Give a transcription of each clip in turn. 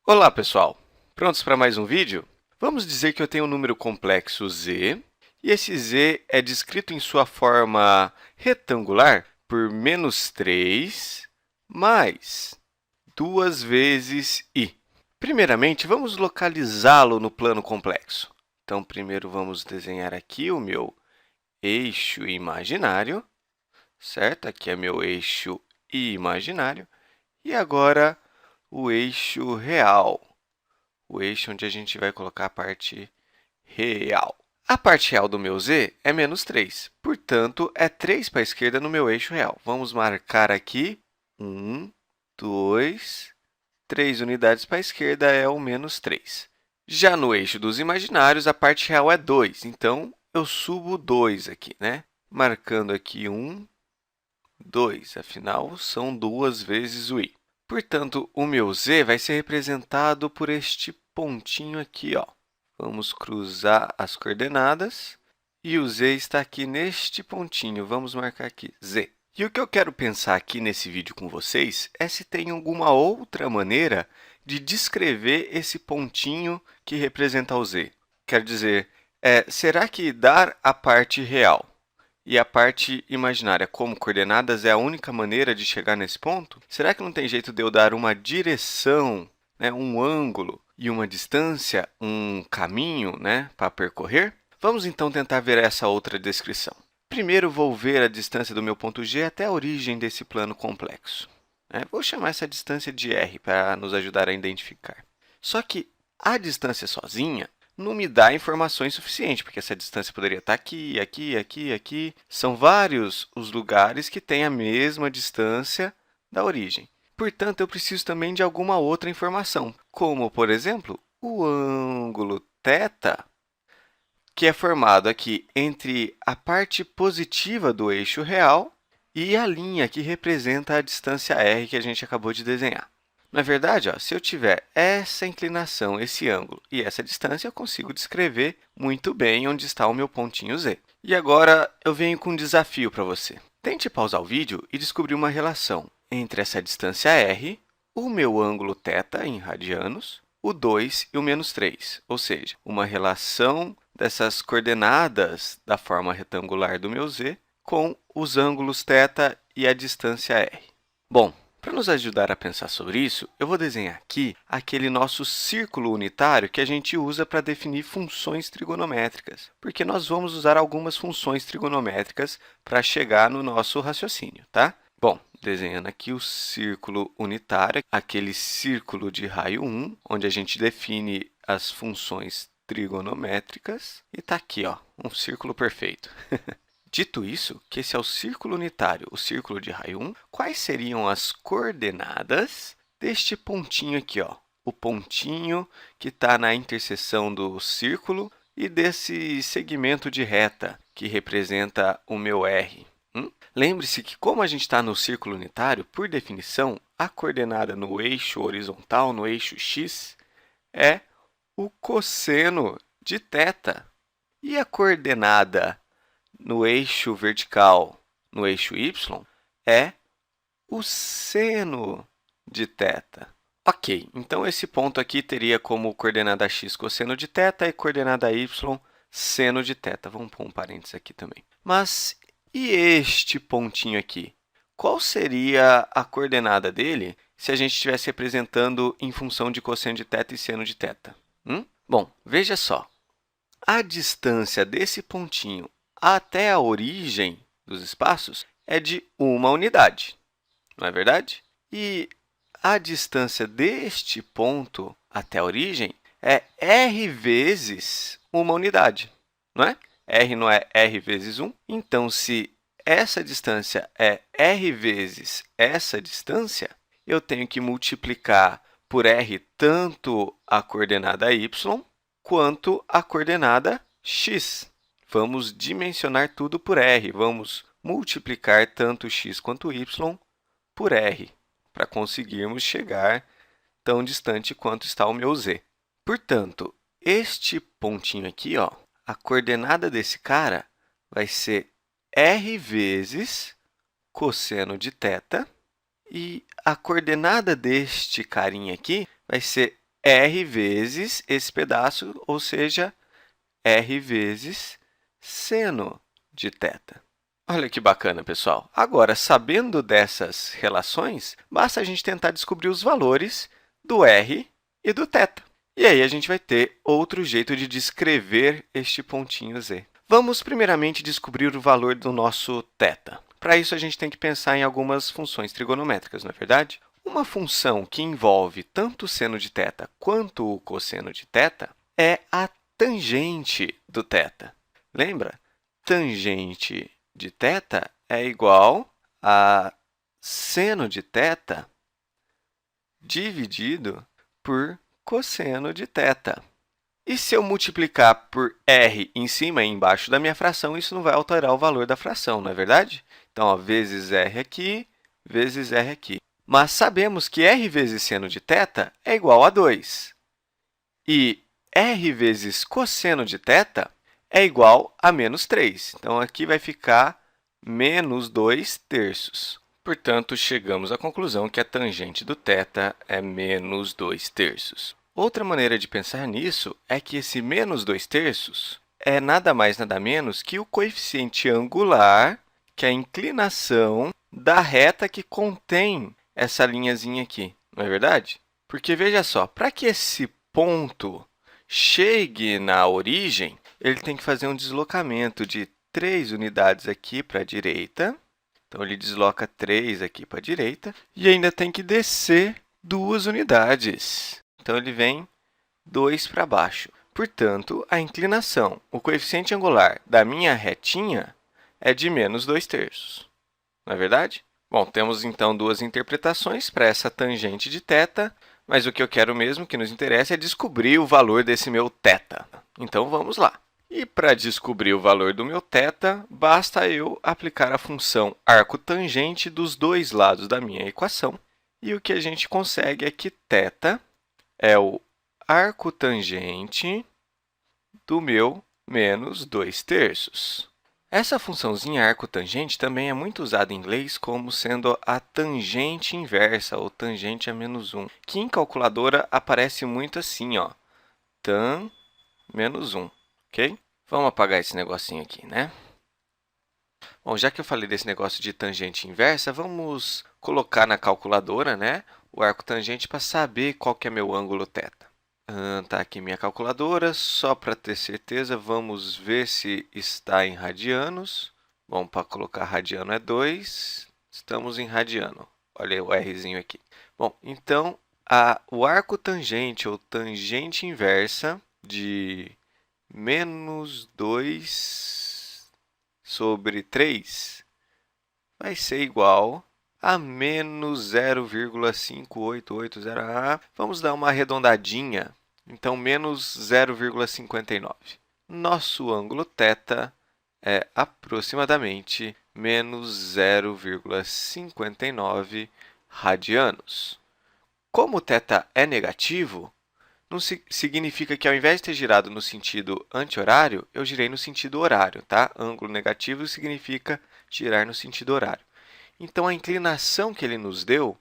Olá, pessoal! Prontos para mais um vídeo? Vamos dizer que eu tenho um número complexo z, e esse z é descrito em sua forma retangular por -3 mais 2 vezes i. Primeiramente, vamos localizá-lo no plano complexo. Então, primeiro vamos desenhar aqui o meu eixo imaginário, certo? Aqui é meu eixo imaginário. E agora, o eixo real, o eixo onde a gente vai colocar a parte real. A parte real do meu z é -3, portanto, é 3 para a esquerda no meu eixo real. Vamos marcar aqui 1, 2, 3 unidades para a esquerda é o -3. Já no eixo dos imaginários, a parte real é 2, então eu subo 2 aqui, né? Marcando aqui 1, 2, afinal, são 2 vezes o i. Portanto, o meu z vai ser representado por este pontinho aqui, ó. Vamos cruzar as coordenadas e o z está aqui neste pontinho. Vamos marcar aqui z. E o que eu quero pensar aqui nesse vídeo com vocês é se tem alguma outra maneira de descrever esse pontinho que representa o z. Quero dizer, será que dar a parte real e a parte imaginária como coordenadas é a única maneira de chegar nesse ponto? Será que não tem jeito de eu dar uma direção, né, um ângulo e uma distância, um caminho, né, para percorrer? Vamos, então, tentar ver essa outra descrição. Primeiro, vou ver a distância do meu ponto G até a origem desse plano complexo. Vou chamar essa distância de r para nos ajudar a identificar. Só que a distância sozinha não me dá informações suficientes, porque essa distância poderia estar aqui, aqui, aqui, aqui. São vários os lugares que têm a mesma distância da origem. Portanto, eu preciso também de alguma outra informação, como, por exemplo, o ângulo θ, que é formado aqui entre a parte positiva do eixo real e a linha que representa a distância r que a gente acabou de desenhar. Na verdade, ó, se eu tiver essa inclinação, esse ângulo e essa distância, eu consigo descrever muito bem onde está o meu pontinho z. E agora, eu venho com um desafio para você. Tente pausar o vídeo e descobrir uma relação entre essa distância r, o meu ângulo θ em radianos, o 2 e o -3, ou seja, uma relação dessas coordenadas da forma retangular do meu z com os ângulos θ e a distância r. Bom, para nos ajudar a pensar sobre isso, eu vou desenhar aqui aquele nosso círculo unitário que a gente usa para definir funções trigonométricas, porque nós vamos usar algumas funções trigonométricas para chegar no nosso raciocínio, tá? Bom, desenhando aqui o círculo unitário, aquele círculo de raio 1, onde a gente define as funções trigonométricas, e está aqui, ó, um círculo perfeito. Dito isso, que esse é o círculo unitário, o círculo de raio 1, quais seriam as coordenadas deste pontinho aqui, ó? O pontinho que está na interseção do círculo e desse segmento de reta, que representa o meu r. Lembre-se que, como a gente está no círculo unitário, por definição, a coordenada no eixo horizontal, no eixo x, é o cosseno de θ. E a coordenada no eixo vertical, no eixo y, é o seno de θ. Ok, então esse ponto aqui teria como coordenada x cosseno de θ e coordenada y seno de θ. Vamos pôr um parênteses aqui também. Mas e este pontinho aqui? Qual seria a coordenada dele se a gente estivesse representando em função de cosseno de θ e seno de θ? Bom, veja só. A distância desse pontinho até a origem dos espaços é de uma unidade, não é verdade? E a distância deste ponto até a origem é r vezes uma unidade, não é? R não é r vezes 1. Então, se essa distância é r vezes essa distância, eu tenho que multiplicar por r tanto a coordenada y quanto a coordenada x. Vamos dimensionar tudo por r. Vamos multiplicar tanto x quanto y por r, para conseguirmos chegar tão distante quanto está o meu z. Portanto, este pontinho aqui, ó, a coordenada desse cara vai ser r vezes cosseno de θ, e a coordenada deste carinha aqui vai ser r vezes esse pedaço, ou seja, r vezes seno de θ. Olha que bacana, pessoal! Agora, sabendo dessas relações, basta a gente tentar descobrir os valores do r e do θ. E aí, a gente vai ter outro jeito de descrever este pontinho z. Vamos, primeiramente, descobrir o valor do nosso θ. Para isso, a gente tem que pensar em algumas funções trigonométricas, não é verdade? Uma função que envolve tanto o seno de θ quanto o cosseno de θ é a tangente do θ. Lembra? Tangente de θ é igual a seno de θ dividido por cosseno de θ. E se eu multiplicar por r em cima e embaixo da minha fração, isso não vai alterar o valor da fração, não é verdade? Então, ó, vezes r aqui, vezes r aqui. Mas sabemos que r vezes seno de θ é igual a 2. E r vezes cosseno de θ é igual a menos 3. Então, aqui vai ficar menos 2/3. Portanto, chegamos à conclusão que a tangente do θ é menos 2/3. Outra maneira de pensar nisso é que esse menos 2/3 é nada mais, nada menos que o coeficiente angular, que é a inclinação da reta que contém essa linhazinha aqui, não é verdade? Porque, veja só, para que esse ponto chegue na origem, ele tem que fazer um deslocamento de 3 unidades aqui para a direita. Então, ele desloca 3 aqui para a direita e ainda tem que descer 2 unidades. Então, ele vem 2 para baixo. Portanto, a inclinação, o coeficiente angular da minha retinha é de menos 2/3. Não é verdade? Bom, temos, então, duas interpretações para essa tangente de θ, mas o que eu quero mesmo, que nos interessa, é descobrir o valor desse meu θ. Então, vamos lá. E para descobrir o valor do meu θ, basta eu aplicar a função arcotangente dos dois lados da minha equação. E o que a gente consegue é que θ é o arcotangente do meu menos 2/3. Essa funçãozinha arcotangente também é muito usada em inglês como sendo a tangente inversa, ou tangente a menos 1, que em calculadora aparece muito assim, ó, tan menos 1, ok? Vamos apagar esse negocinho aqui, né? Bom, já que eu falei desse negócio de tangente inversa, vamos colocar na calculadora, né, o arcotangente para saber qual que é meu ângulo θ. Tá aqui minha calculadora, só para ter certeza, vamos ver se está em radianos. Bom, para colocar radiano é 2, estamos em radiano. Olha o Rzinho aqui. Bom, então, o arcotangente, ou tangente inversa, de menos 2/3 vai ser igual a menos 0,5880. Vamos dar uma arredondadinha. Então, menos 0,59. Nosso ângulo θ é aproximadamente menos 0,59 radianos. Como θ é negativo, não significa que, ao invés de ter girado no sentido anti-horário, eu girei no sentido horário, tá? Ângulo negativo significa girar no sentido horário. Então, a inclinação que ele nos deu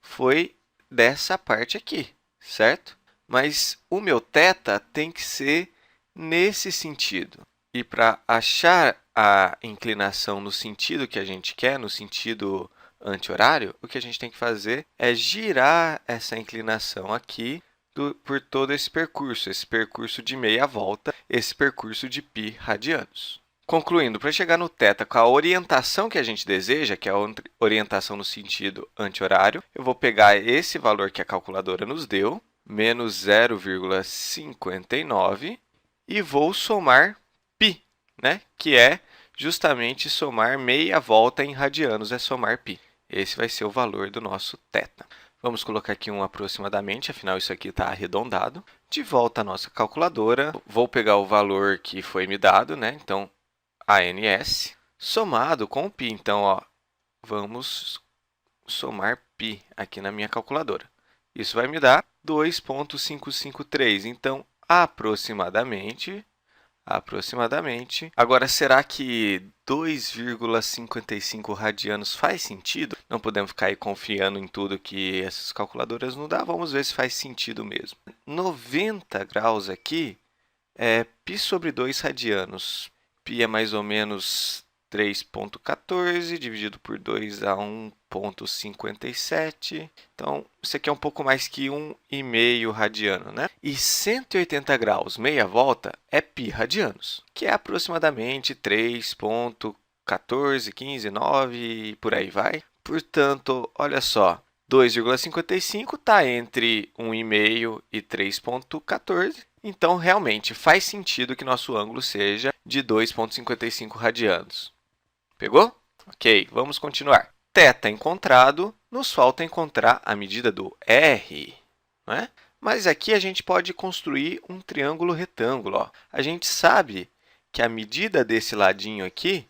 foi dessa parte aqui, certo? Mas o meu θ tem que ser nesse sentido. E para achar a inclinação no sentido que a gente quer, no sentido anti-horário, o que a gente tem que fazer é girar essa inclinação aqui por todo esse percurso de meia volta, esse percurso de π radianos. Concluindo, para chegar no θ com a orientação que a gente deseja, que é a orientação no sentido anti-horário, eu vou pegar esse valor que a calculadora nos deu, menos 0,59, e vou somar π, né? Que é justamente somar meia volta em radianos, é somar π. Esse vai ser o valor do nosso θ. Vamos colocar aqui um aproximadamente, afinal, isso aqui está arredondado. De volta à nossa calculadora, vou pegar o valor que foi me dado, né? Então, ANS, somado com o π. Então, ó, vamos somar π aqui na minha calculadora. Isso vai me dar 2,553. Então, aproximadamente. Agora, será que 2,55 radianos faz sentido? Não podemos ficar aí confiando em tudo que essas calculadoras nos dão. Vamos ver se faz sentido mesmo. 90 graus aqui é π sobre 2 radianos. Π é mais ou menos 3,14 dividido por 2 dá 1,57. Então, isso aqui é um pouco mais que 1,5 radiano, né? E 180 graus, meia volta, é π radianos, que é aproximadamente 3,14, 15, 9 e por aí vai. Portanto, olha só, 2,55 está entre 1,5 e 3,14. Então, realmente, faz sentido que nosso ângulo seja de 2,55 radianos. Pegou? Ok, vamos continuar. Θ encontrado, nos falta encontrar a medida do R, não é? Mas aqui a gente pode construir um triângulo retângulo. Ó. A gente sabe que a medida desse ladinho aqui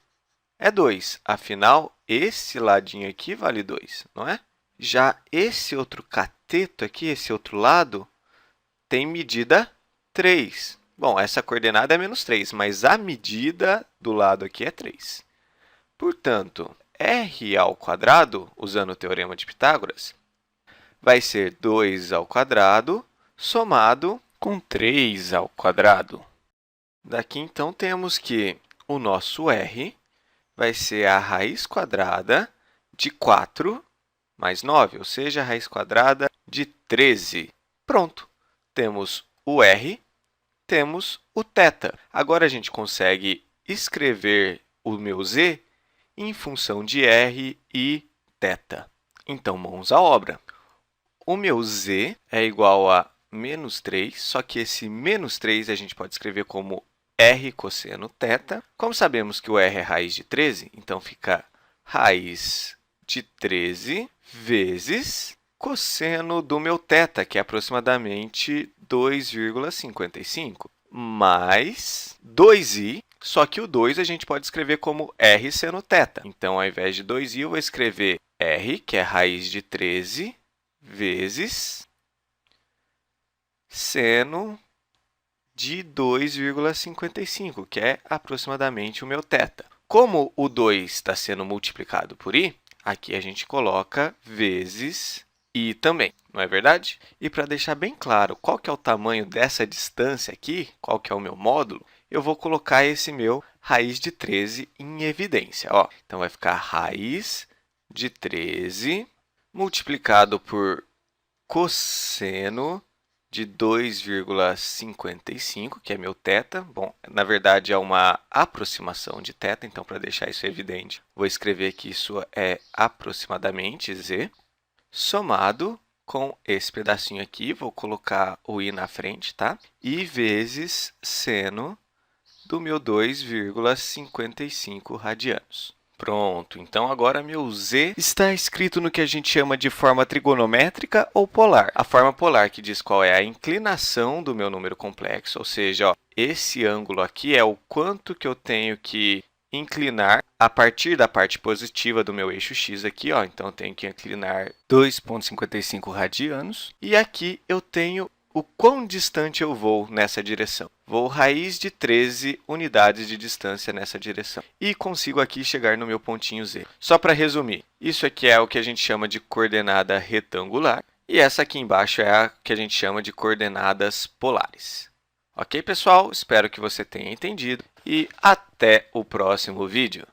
é 2. Afinal, esse ladinho aqui vale 2, não é? Já esse outro cateto aqui, esse outro lado, tem medida 3. Bom, essa coordenada é menos 3, mas a medida do lado aqui é 3. Portanto, r ao quadrado, usando o teorema de Pitágoras, vai ser 2 ao quadrado somado com 3 ao quadrado. Daqui, então, temos que o nosso r vai ser a raiz quadrada de 4 mais 9, ou seja, a raiz quadrada de 13. Pronto! Temos o r, temos o θ. Agora, a gente consegue escrever o meu z em função de r e θ. Então, mãos à obra. O meu z é igual a menos 3, só que esse menos 3 a gente pode escrever como r cosseno θ. Como sabemos que o r é raiz de 13, então fica raiz de 13 vezes cosseno do meu θ, que é aproximadamente 2,55, mais 2i, só que o 2 a gente pode escrever como r seno θ. Então, ao invés de 2i, eu vou escrever r, que é raiz de 13, vezes seno de 2,55, que é aproximadamente o meu θ. Como o 2 está sendo multiplicado por i, aqui a gente coloca vezes i também, não é verdade? E para deixar bem claro qual que é o tamanho dessa distância aqui, qual que é o meu módulo, eu vou colocar esse meu raiz de 13 em evidência. Ó. Então, vai ficar raiz de 13 multiplicado por cosseno de 2,55, que é meu θ. Bom, na verdade, é uma aproximação de θ, então, para deixar isso evidente, vou escrever que isso é aproximadamente z, somado com esse pedacinho aqui, vou colocar o i na frente, tá? I vezes seno do meu 2,55 radianos. Pronto, então agora meu z está escrito no que a gente chama de forma trigonométrica ou polar. A forma polar que diz qual é a inclinação do meu número complexo, ou seja, ó, esse ângulo aqui é o quanto que eu tenho que inclinar a partir da parte positiva do meu eixo x aqui, ó. Então, eu tenho que inclinar 2,55 radianos. E aqui eu tenho o quão distante eu vou nessa direção. Vou raiz de 13 unidades de distância nessa direção. E consigo aqui chegar no meu pontinho z. Só para resumir, isso aqui é o que a gente chama de coordenada retangular. E essa aqui embaixo é a que a gente chama de coordenadas polares. Ok, pessoal? Espero que você tenha entendido. E até o próximo vídeo.